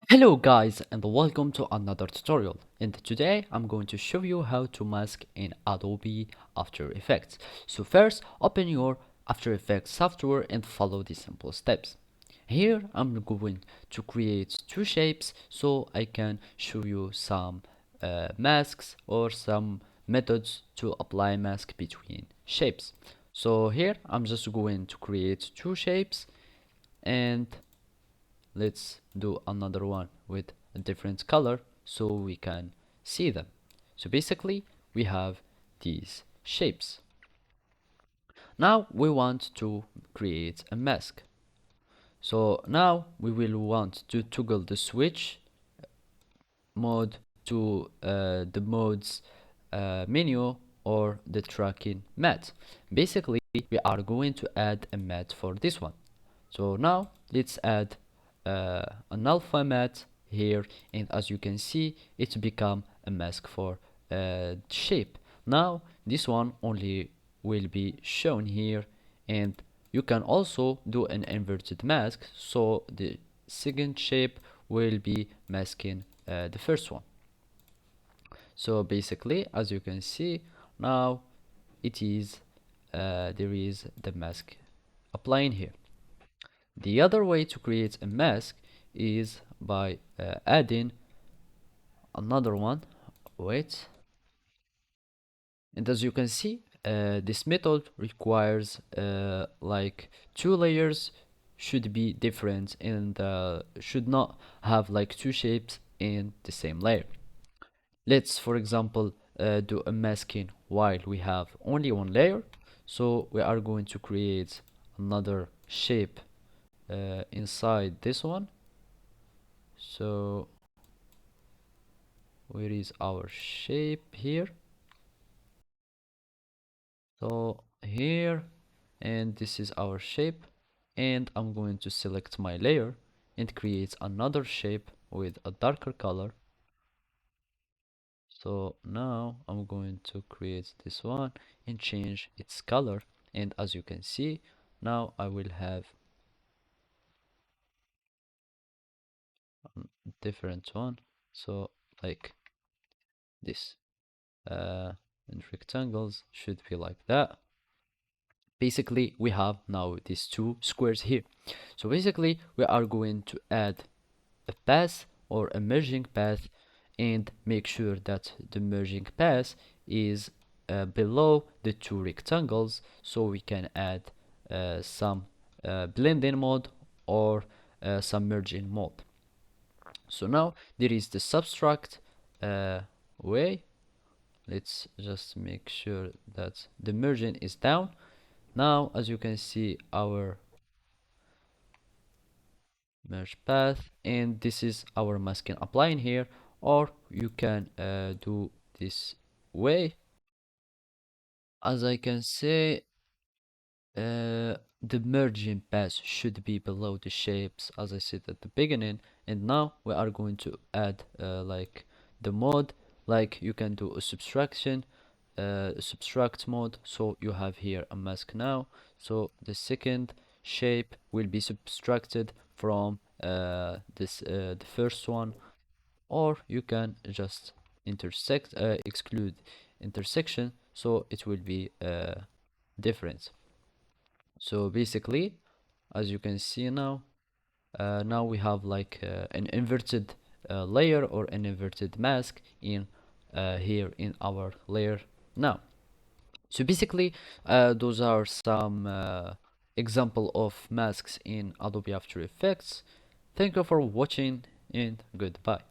Hello guys and welcome to another tutorial, and today I'm going to show you how to mask in Adobe After Effects. So first open your After Effects software and follow the simple steps. Here I'm going to create two shapes so I can show you some masks or some methods to apply mask between shapes. So here I'm just going to create two shapes, and let's do another one with a different color so we can see them. So basically we have these shapes. Now we want to create a mask. So now we will want to toggle the switch mode to the modes menu or the tracking mat. Basically we are going to add a mat for this one. So now let's add an alpha mat here, and as you can see it's become a mask for shape. Now this one only will be shown here, and you can also do an inverted mask so the second shape will be masking the first one. So basically as you can see now it is there is the mask applying here. The other way to create a mask is by adding another one. Wait. And as you can see, this method requires like two layers should be different and should not have like two shapes in the same layer. Let's, for example, do a masking while we have only one layer. So we are going to create another shape inside this one. So where is our shape here? So here, and this is our shape, and I'm going to select my layer and create another shape with a darker color. So now I'm going to create this one and change its color, and as you can see now I will have a different one, so like this and rectangles should be like that. Basically we have now these two squares here. So basically we are going to add a path or a merging path and make sure that the merging path is below the two rectangles, so we can add some blending mode or some merging mode. So now there is the subtract way. Let's just make sure that the merging is down. Now as you can see our merge path, and this is our masking applying here, or you can do this way. As I can say, the merging path should be below the shapes as I said at the beginning, and now we are going to add like the mode, like you can do a subtraction subtract mode. So you have here a mask now, so the second shape will be subtracted from the first one, or you can just exclude intersection, so it will be different. So basically as you can see now, now we have like an inverted layer or an inverted mask in here in our layer now. So basically those are some example of masks in Adobe After Effects. Thank you for watching and goodbye.